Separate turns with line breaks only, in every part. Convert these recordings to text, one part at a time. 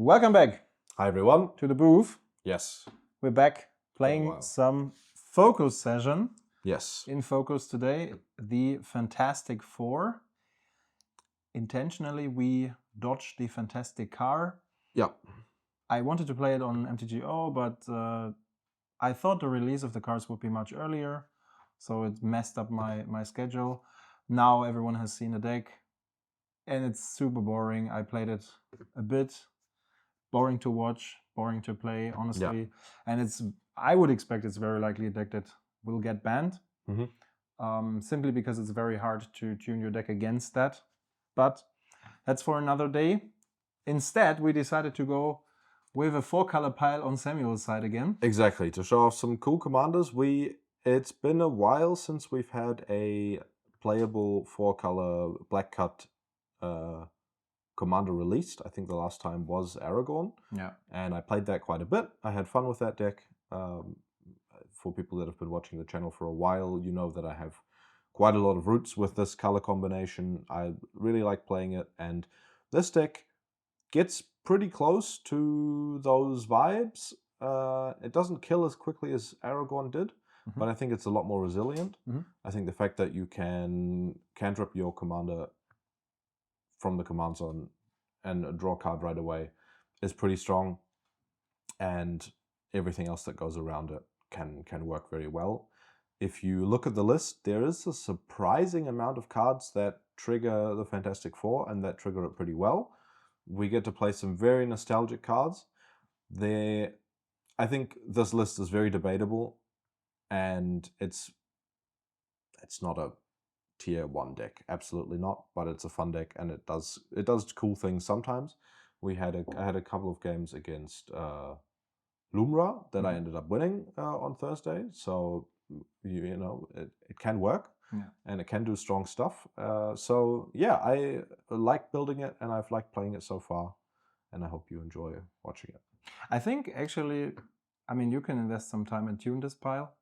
Welcome back.
Hi everyone.
To the booth.
Yes.
We're back playing some focus session.
Yes.
In focus today, the Fantastic Four. Intentionally, we dodged the Fantastic Car.
Yeah.
I wanted to play it on MTGO, but I thought the release of the cards would be much earlier, so it messed up my schedule. Now everyone has seen the deck, and it's super boring. I played it a bit. Boring to watch, boring to play, honestly.
Yeah.
And I would expect it's very likely a deck that will get banned. Simply because it's very hard to tune your deck against that. But that's for another day. Instead, we decided to go with a 4-color pile on Samuel's side again.
Exactly, to show off some cool commanders. It's been a while since we've had a playable 4-color black cut commander released. I think the last time was Aragorn.
Yeah.
And I played that quite a bit. I had fun with that deck. For people that have been watching the channel for a while, you know that I have quite a lot of roots with this color combination. I really like playing it, and this deck gets pretty close to those vibes. It doesn't kill as quickly as Aragorn did, but I think it's a lot more resilient. I think the fact that you can cantrip your commander from the command zone and draw a card right away is pretty strong, and everything else that goes around it can work very well. If you look at the list, there is a surprising amount of cards that trigger the Fantastic Four and that trigger it pretty well. We get to play some very nostalgic cards. I think this list is very debatable, and it's not a tier 1 deck, absolutely not, but it's a fun deck, and it does cool things sometimes. I had a couple of games against Lumra that I ended up winning on Thursday, so you know it can work.
Yeah.
And it can do strong stuff. So yeah, I like building it, and I've liked playing it so far, and I hope you enjoy watching it.
I think actually, I mean, you can invest some time and tune this pile.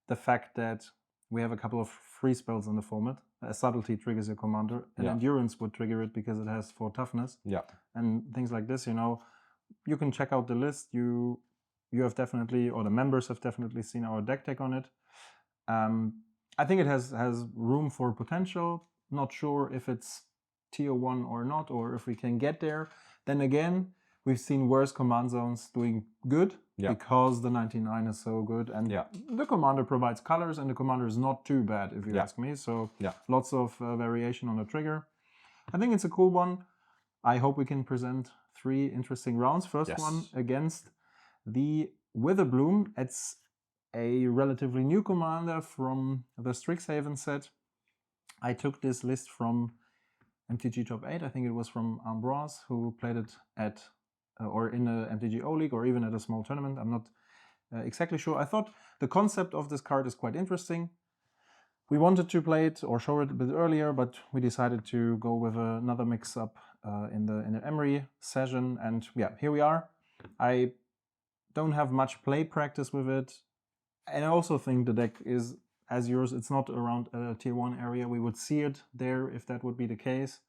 The fact that we have a couple of free spells in the format. A subtlety triggers your commander, and endurance would trigger it because it has 4 toughness.
Yeah.
And things like this, you know, you can check out the list. You have definitely, or the members have definitely seen our deck tech on it. I think it has room for potential. Not sure if it's tier 1 or not, or if we can get there. Then again, we've seen worse command zones doing good because the 99 is so good, and the commander provides colors, and the commander is not too bad if you ask me. So lots of variation on the trigger. I think it's a cool one. I hope we can present 3 interesting rounds. First one against the Witherbloom. It's a relatively new commander from the Strixhaven set. I took this list from MTG Top 8. I think it was from Ambroise, who played it at or in a MTGO league, or even at a small tournament. I'm not exactly sure. I thought the concept of this card is quite interesting. We wanted to play it or show it a bit earlier, but we decided to go with another mix-up in the Emery session, and yeah, here we are. I don't have much play practice with it, and I also think the deck is as yours. It's not around a tier 1 area. We would see it there if that would be the case.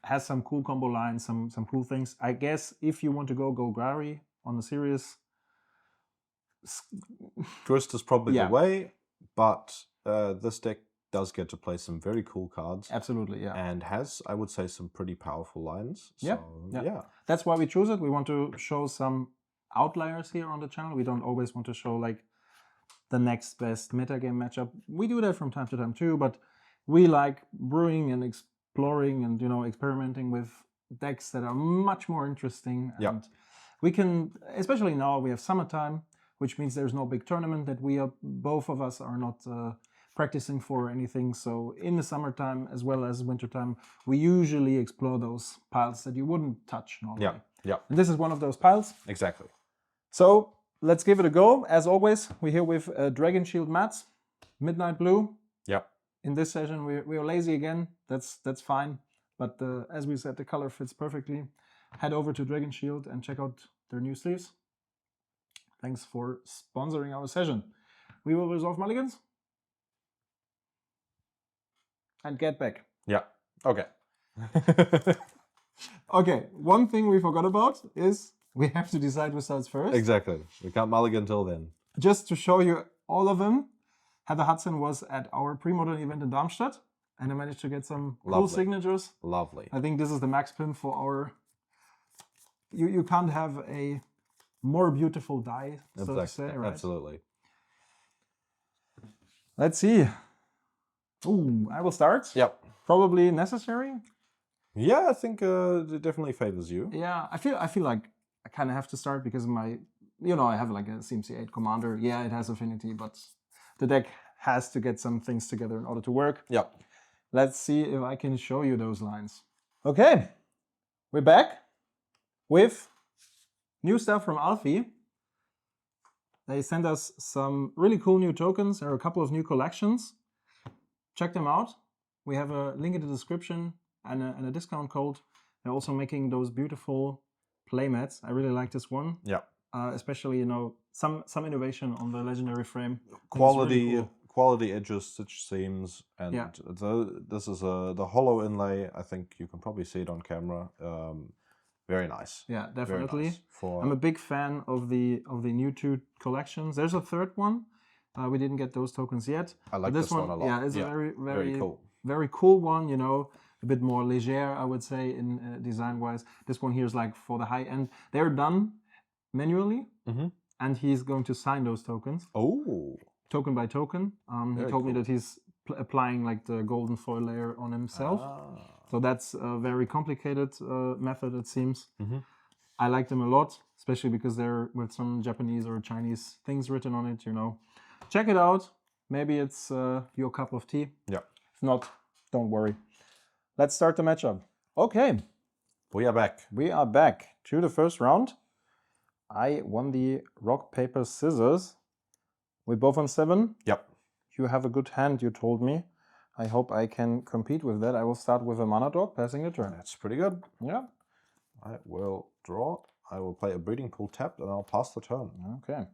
Has some cool combo lines, some cool things. I guess if you want to go Golgari on the serious,
Grist is probably the way, but this deck does get to play some very cool cards.
Absolutely, yeah.
And has, I would say, some pretty powerful lines. So,
yeah. That's why we choose it. We want to show some outliers here on the channel. We don't always want to show like the next best metagame matchup. We do that from time to time too, but we like brewing and exploring and, you know, experimenting with decks that are much more interesting. And we can, especially now we have summertime, which means there's no big tournament that both of us are not practicing for or anything. So in the summertime as well as wintertime, we usually explore those piles that you wouldn't touch normally.
Yeah.
And this is one of those piles.
Exactly.
So let's give it a go. As always, we're here with Dragon Shield mats, Midnight Blue.
Yeah.
In this session, we are lazy again. That's fine. But as we said, the color fits perfectly. Head over to Dragon Shield and check out their new sleeves. Thanks for sponsoring our session. We will resolve mulligans and get back.
Yeah. Okay.
Okay, one thing we forgot about is we have to decide results first.
Exactly. We can't mulligan until then.
Just to show you all of them, Heather Hudson was at our pre-modern event in Darmstadt, and I managed to get some cool signatures.
Lovely.
I think this is the max pin for our... You can't have a more beautiful die, so to say, right?
Absolutely.
Let's see. Ooh, I will start.
Yep.
Probably necessary.
Yeah, I think it definitely favors you.
Yeah, I feel like I kind of have to start because my, I have like a CMC8 commander. Yeah, it has affinity, but the deck has to get some things together in order to work.
Yep.
Let's see if I can show you those lines. Okay, we're back with new stuff from Alfie. They sent us some really cool new tokens. There are a couple of new collections. Check them out. We have a link in the description and a discount code. They're also making those beautiful playmats. I really like this one.
Yeah.
Especially, some innovation on the legendary frame.
Quality,
really cool.
Quality edges, stitch seams, and
yeah.
This is the hollow inlay. I think you can probably see it on camera. Very nice.
Yeah, definitely.
Nice
I'm a big fan of the new two collections. There's a third one. We didn't get those tokens yet.
I like this one a lot.
Yeah, it's a very
cool.
Very cool one, a bit more légère, I would say, in design-wise. This one here is like for the high end. They're done manually, and he's going to sign those tokens.
Oh.
Token by token. He told me that he's applying like the golden foil layer on himself. So that's a very complicated method, it seems. I like them a lot, especially because they're with some Japanese or Chinese things written on it, Check it out. Maybe it's your cup of tea.
Yeah.
If not, don't worry. Let's start the matchup. Okay.
We are back.
We are back to the first round. I won the rock, paper, scissors. We're both on 7.
Yep.
You have a good hand, you told me. I hope I can compete with that. I will start with a mana dog, passing the turn.
That's pretty good.
Yeah.
I will draw. I will play a breeding pool tapped, and I'll pass the turn.
Okay.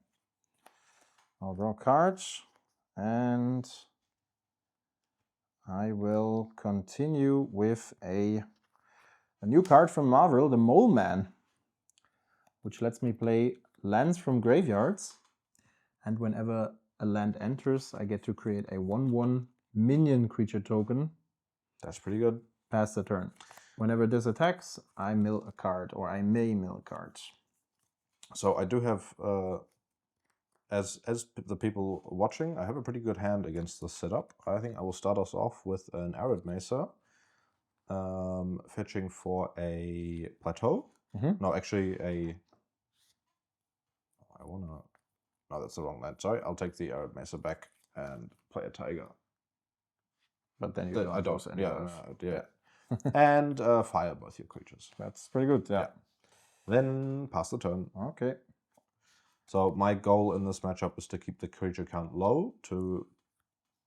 I'll draw cards, and I will continue with a new card from Marvel, the Mole Man, which lets me play lands from graveyards. And whenever a land enters, I get to create a 1/1 minion creature token.
That's pretty good.
Pass the turn. Whenever this attacks, I mill a card, or I may mill cards.
So I do have, as the people watching, I have a pretty good hand against the setup. I think I will start us off with an Arid Mesa, fetching for a plateau. No, actually no, that's the wrong land. Sorry, I'll take the Arid Mesa back and play a tiger.
But then you
I don't.
Yeah.
And fire both your creatures.
That's pretty good. Yeah.
Then pass the turn.
Okay.
So my goal in this matchup is to keep the creature count low to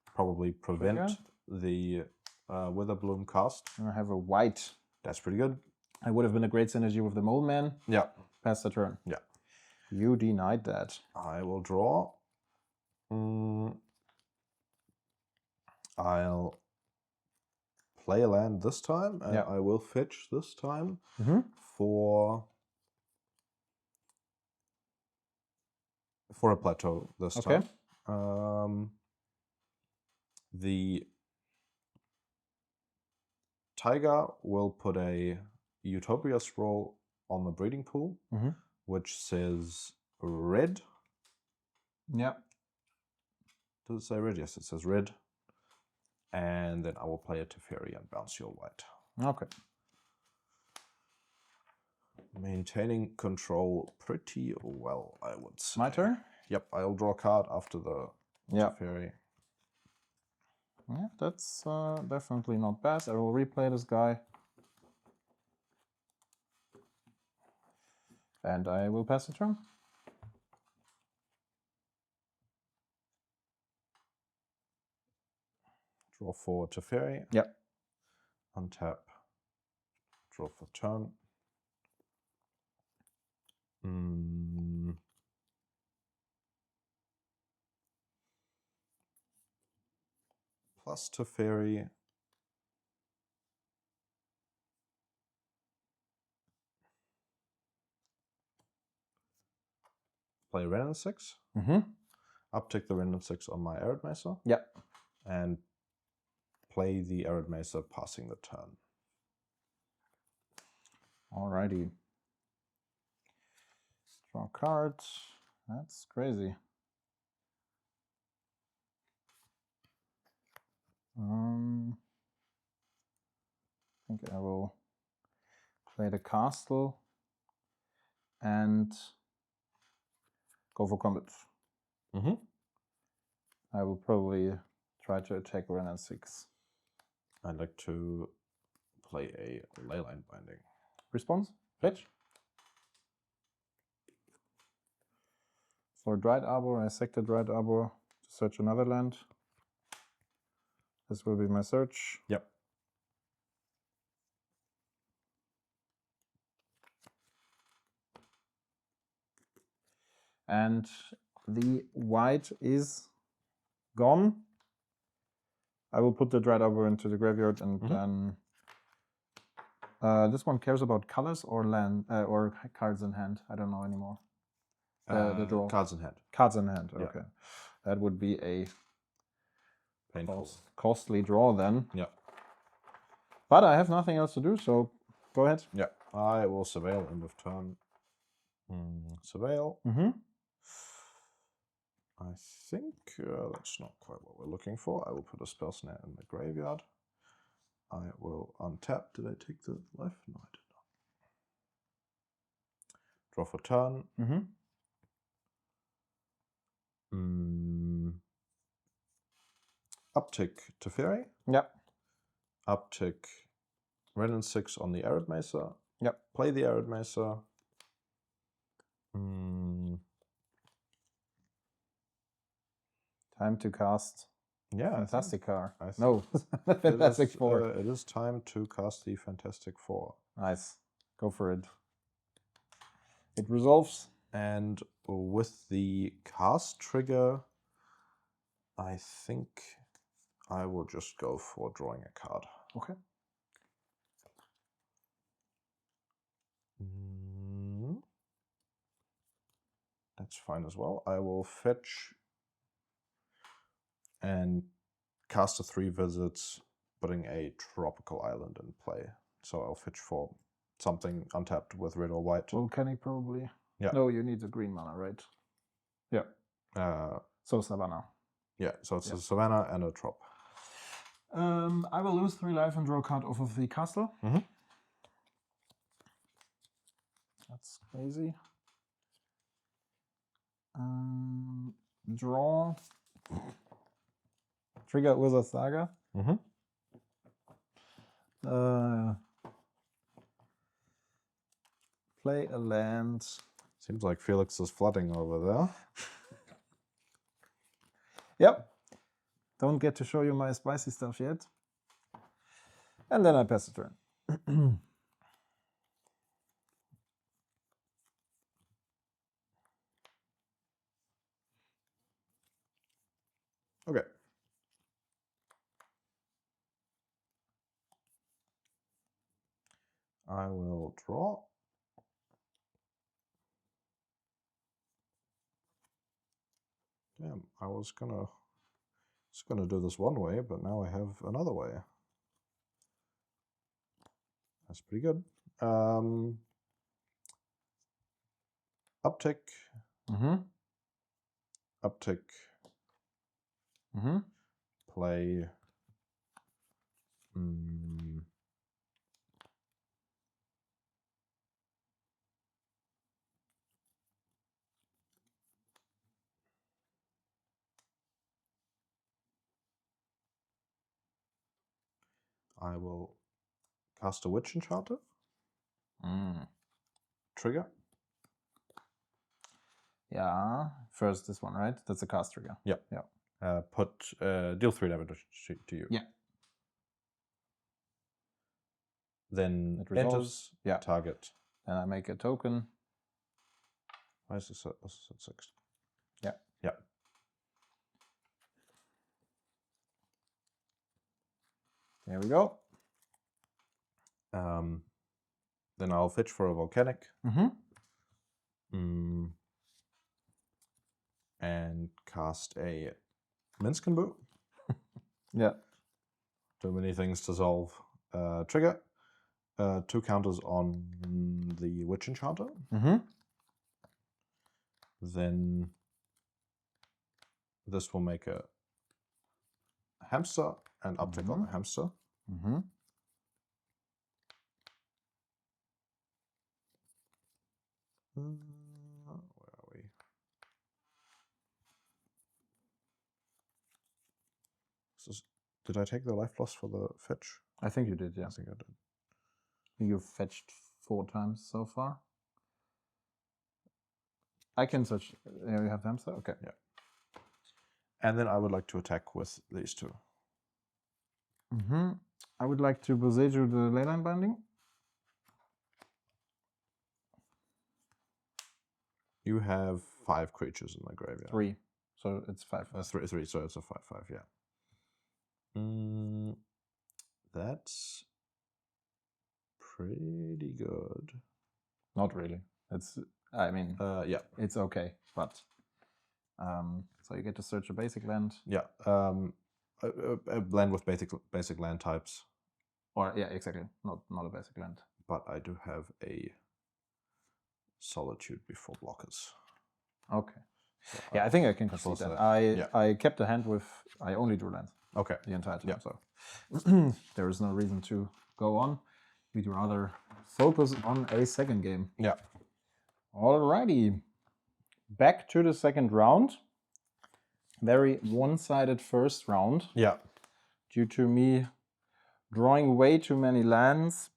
probably prevent the Witherbloom cast.
I have a white.
That's pretty good.
I would have been a great synergy with the Mole Man.
Yeah.
Pass the turn.
Yeah.
You denied that.
I will draw. I'll play a land this time, and I will fetch this time for a plateau this time. The Tiger will put a Utopia Scroll on the breeding pool, which says red.
Yeah.
Does it say red? Yes, it says red. And then I will play a Teferi and bounce your white.
Okay.
Maintaining control pretty well, I would say.
My turn?
Yep, I'll draw a card after the Teferi.
Yeah, that's definitely not bad. I will replay this guy. And I will pass the turn.
Draw for Teferi.
Yep.
Untap. Draw for turn. Plus Teferi. play Renin 6. Uptick the Renin 6 on my Arid Mesa.
Yep.
And play the Arid Mesa passing the turn.
Alrighty. Draw cards. That's crazy. I think I will play the castle and go for combat. I will probably try to attack Renin 6.
I'd like to play a Leyline Binding.
Response? Fetch. For Dried Arbor, I sack the Dried Arbor to search another land. This will be my search.
Yep.
And the white is gone. I will put the Dried Arbor into the graveyard and then this one cares about colors or land or cards in hand. I don't know anymore. The draw.
Cards in hand.
Cards in hand.
Yeah.
Okay, that would be a
Painful.
costly draw then.
Yeah.
But I have nothing else to do, so go ahead.
Yeah. I will surveil end of turn. Surveil. I think that's not quite what we're looking for. I will put a spell snare in the graveyard. I will untap. Did I take the life? No, I did not. Draw for turn. Uptick Teferi.
Yep.
Uptick Renin 6 on the Arid Mesa.
Yep.
Play the Arid Mesa.
Time to cast.
Yeah,
Fantastic Car.
No,
Fantastic Four.
It is time to cast the Fantastic Four.
Nice. Go for it. It resolves.
And with the cast trigger, I think I will just go for drawing a card.
Okay.
That's fine as well. I will fetch and cast a 3 visits, putting a tropical island in play. So I'll fetch for something untapped with red or white.
Volcanic probably.
Yeah.
No, you need the green mana, right? Yeah. So Savannah.
Yeah, so it's a Savannah and a trop.
I will lose 3 life and draw a card off of the castle. That's crazy. Draw. Trigger Wizard Saga. Play a land.
Seems like Felix is flooding over there.
Yep. Don't get to show you my spicy stuff yet. And then I pass the turn.
Okay. I will draw. Damn, I was gonna do this one way, but now I have another way. That's pretty good. Uptick. Uptick. Play. I will cast a Witch Enchanter. Trigger.
Yeah. First this one, right? That's a cast trigger.
Yeah. Deal 3 damage to you.
Yeah.
Then
It resolves.
enters.
Yeah.
Target.
Then I make a token.
Why is this at 6?
Yeah.
Yeah.
There we go.
Then I'll fetch for a volcanic. and cast a Minskenbu.
Yeah.
Too many things to solve. Trigger. 2 counters on the Witch Enchanter. Then this will make a hamster and uptick on the hamster. Where are we? Did I take the life loss for the fetch?
I think you did, yeah.
I think I did.
You've fetched 4 times so far. I can search. Yeah, you have hamster? Okay.
Yeah. And then I would like to attack with these 2.
I would like to Boseiju the Leyline Binding.
You have 5 creatures in the graveyard.
3. So it's 5.
3, so it's a 5/5, yeah. That's pretty good.
Not really. It's, I mean,
yeah.
it's okay, but so you get to search a basic land.
Yeah. A blend with basic land types.
Or yeah, exactly. Not a basic land.
But I do have a Solitude before blockers.
Okay. So yeah, I think I can concede that. I kept the hand with I only drew lands.
Okay.
The entire time.
Yeah.
So there is no reason to go on. We'd rather focus on a second game.
Yeah.
Alrighty. Back to the second round. Very one-sided first round.
Yeah.
Due to me drawing way too many lands,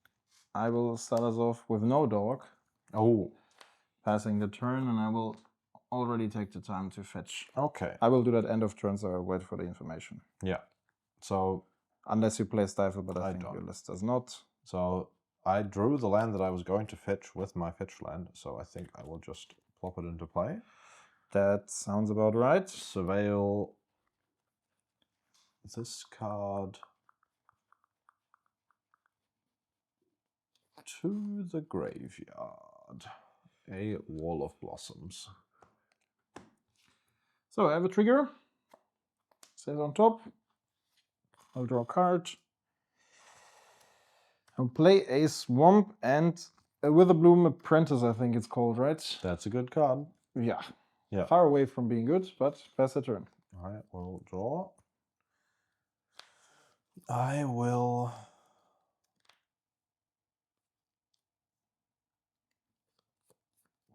I will start us off with no dog.
Oh.
Passing the turn, and I will already take the time to fetch.
Okay.
I will do that end of turn, so I'll wait for the information.
Yeah. So
unless you play Stifle, but I think
don't.
your list does not.
So I drew the land that I was going to fetch with my fetch land, so I think I will just plop it into play.
That sounds about right.
Surveil this card to the graveyard. A Wall of Blossoms.
So I have a trigger. Says on top. I'll draw a card. I'll play a Swamp and a Witherbloom Apprentice, I think it's called, right?
That's a good card.
Yeah.
Yeah.
Far away from being good, but pass the turn.
I will draw. I will...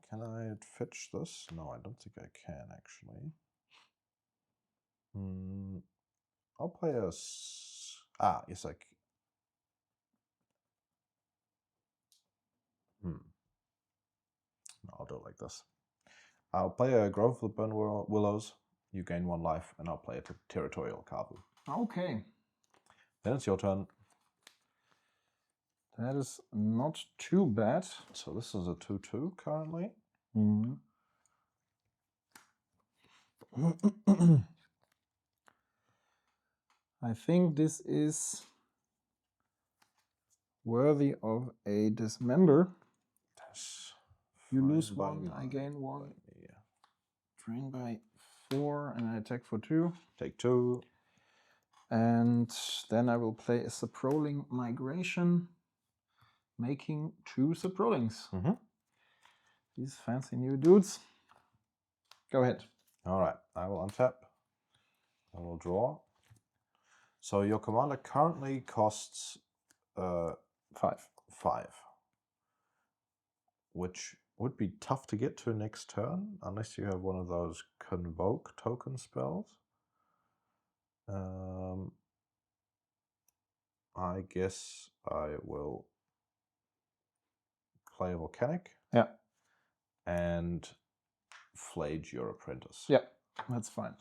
Can I fetch this? No, I don't think I can, actually. I'll play a... yes, I can. No, I'll do it like this. I'll play a Grove of the Burn Willows. You gain 1 life, and I'll play a Territorial Kavu.
Okay.
Then it's your turn.
That is not too bad.
So this is a 2/2 currently.
I think this is worthy of a Dismember. You lose 1, I gain 1.
Yeah.
Drain by 4, and I attack for 2.
Take 2.
And then I will play a Saproling Migration, making 2 Saprolings. These fancy new dudes. Go ahead.
All right, I will untap. I will draw. So your commander currently costs 5, which would be tough to get to next turn unless you have one of those Convoke token spells. I guess I will play a Volcanic.
Yeah.
And Flage your Apprentice.
Yeah, that's fine.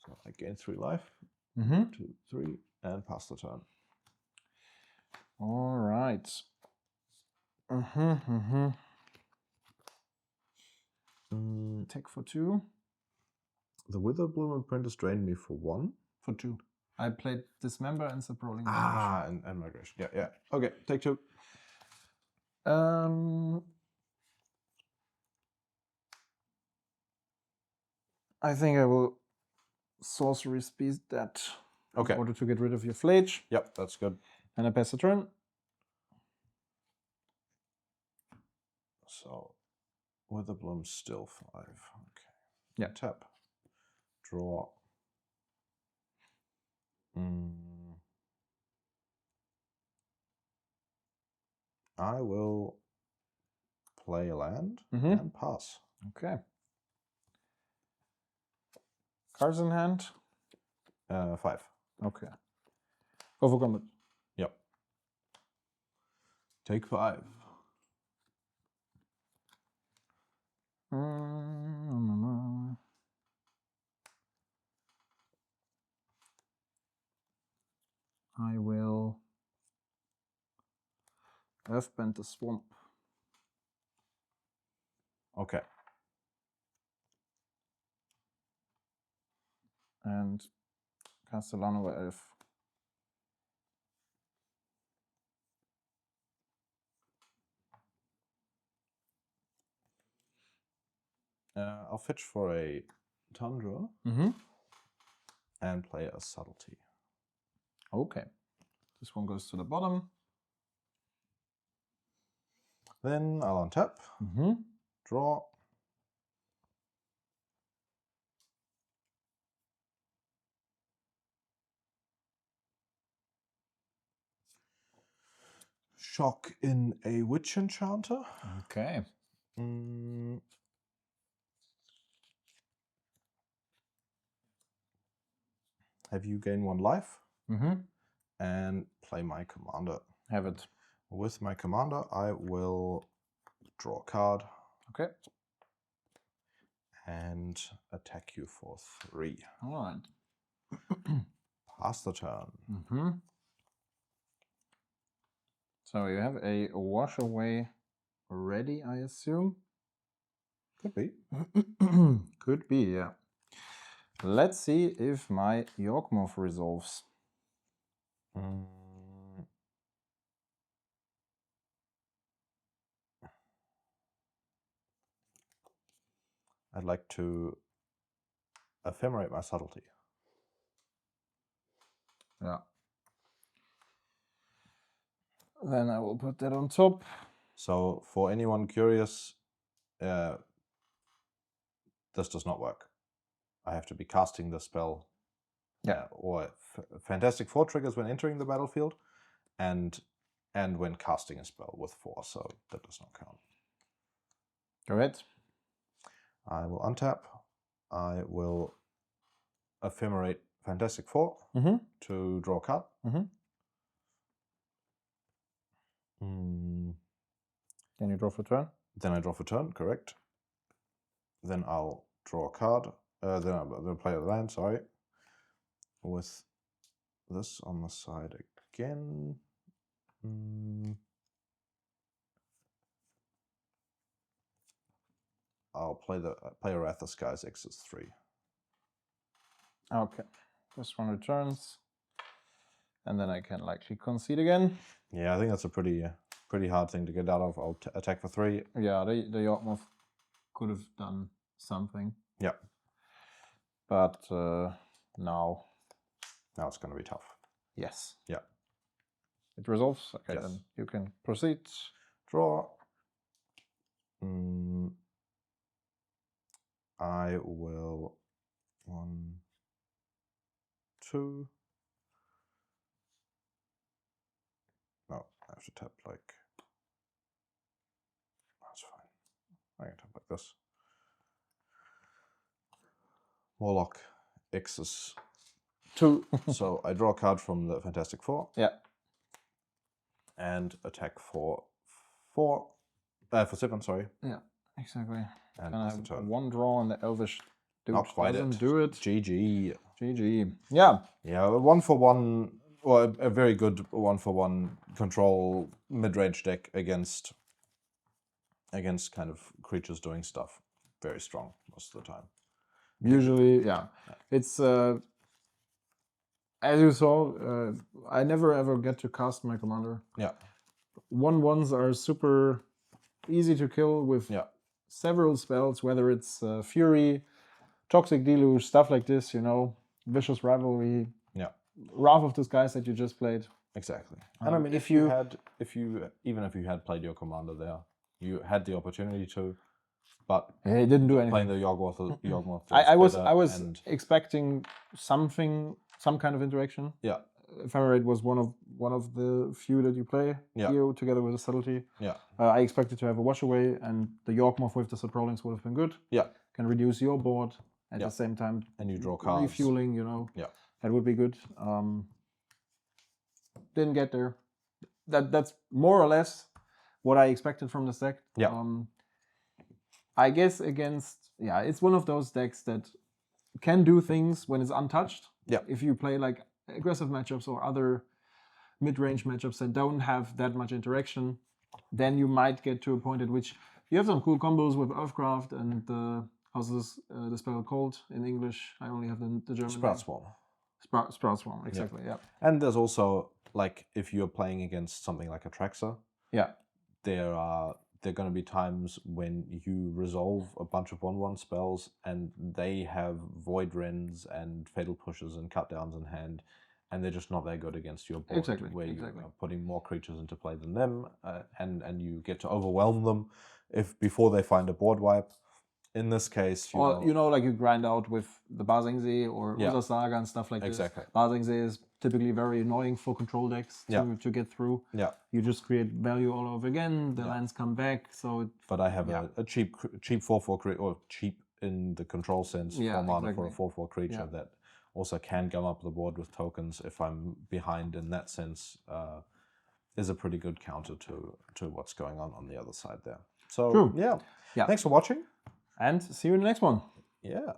So I gain 3 life. 2, 3, and pass the turn.
All right. Take for 2.
The Witherbloom Apprentice drained me for 1.
For 2. I played Dismember and Saproling.
And Migration. Yeah, yeah. Okay, take 2.
I think I will sorcery speed that
Okay.
in order to get rid of your Flage.
Yep, that's good.
And I pass the turn.
So, Witherbloom's still 5. Okay.
Yeah.
Tap. Draw. I will play a land and pass.
Okay. Cards in hand?
5.
Okay. Go for combat.
Yep. Take 5.
I will Earthbend the Swamp.
Okay.
And Castellano Elf.
I'll fetch for a Tundra and play a Subtlety.
Okay. This one goes to the bottom.
Then I'll untap, draw. Shock in a Witch Enchanter.
Okay.
Have you gain 1 life. And play my commander.
Have it.
With my commander, I will draw a card.
Okay.
And attack you for 3.
All right.
Pass the turn.
So you have a wash away ready, I assume?
Could be.
Could be, yeah. Let's see if my Yawgmoth resolves.
I'd like to ephemerate my Subtlety.
Yeah. Then I will put that on top.
So for anyone curious, this does not work. I have to be casting the spell.
Yeah.
Or Fantastic 4 triggers when entering the battlefield, and when casting a spell with 4, so that does not count.
Go ahead.
I will untap. I will ephemerate Fantastic 4 to draw a card.
Then you draw for turn?
Then I draw for turn, correct. Then I'll draw a card. Then I'll play a land, sorry. With this on the side again. I'll play a Wrath of Skies X's 3.
Okay. This one returns. And then I can likely concede again.
Yeah, I think that's a pretty hard thing to get out of. I'll attack for 3.
Yeah, the Yawgmoth could have done something.
Yeah.
But now
it's going to be tough.
Yes.
Yeah.
It resolves. Okay,
yes.
Then you can proceed.
Draw. I will 1, 2. No, I have to tap like. That's fine. I can tap like this. Warlock X's 2. So I draw a card from the Fantastic 4.
Yeah.
And attack for 4. For 7, sorry.
Yeah, exactly.
And
I
pass
have
the turn.
1 draw on the Elvish dude.
Not quite
doesn't do it.
GG.
GG. Yeah.
Yeah, 1-for-1, or a very good 1-for-1 control mid-range deck against kind of creatures doing stuff. Very strong most of the time.
Usually, yeah. It's as you saw, I never ever get to cast my commander.
Yeah.
1/1s are super easy to kill with
Yeah.
several spells, whether it's Fury, Toxic Deluge, stuff like this, you know, Vicious Rivalry,
Yeah.
Wrath of Disguise that you just played.
Exactly. And I mean, if you had played your commander there, you had the opportunity to, but
he didn't do anything.
Playing the Yawgmoth.
I was expecting some kind of interaction.
Yeah.
Ephemerate was one of the few that you play here together with the Subtlety.
Yeah.
I expected to have a wash away, and the Yawgmoth with the Subrollings would have been good.
Yeah.
Can reduce your board at the same time.
And you draw cards.
Refueling, you know.
Yeah.
That would be good. Didn't get there. That's more or less what I expected from this deck.
Yeah.
I guess it's one of those decks that can do things when it's untouched.
Yeah.
If you play like aggressive matchups or other mid-range matchups that don't have that much interaction, then you might get to a point at which you have some cool combos with Earthcraft and how's this the spell called in English? I only have the German.
Sprout Swarm.
Sprout Swarm, exactly. Yeah.
And there's also like if you're playing against something like a Traxxer.
Yeah.
There are going to be times when you resolve a bunch of 1/1 spells and they have Void Rends and Fatal Pushes and Cut Downs in hand, and they're just not that good against your board.
Exactly.
Where you are putting more creatures into play than them, and you get to overwhelm them before they find a board wipe. In this case,
like you grind out with the Bazingze or Urza Saga and stuff like this.
Exactly.
Bazingze is typically very annoying for control decks to get through.
Yeah.
You just create value all over again. The lands come back.
But I have a cheap 4/4 creature, or cheap in the control sense, 4 mana for a 4/4 creature that also can gum up the board with tokens if I'm behind in that sense. Is a pretty good counter to what's going on the other side there. So
True.
yeah. Thanks for watching.
And see you in the next one.
Yeah.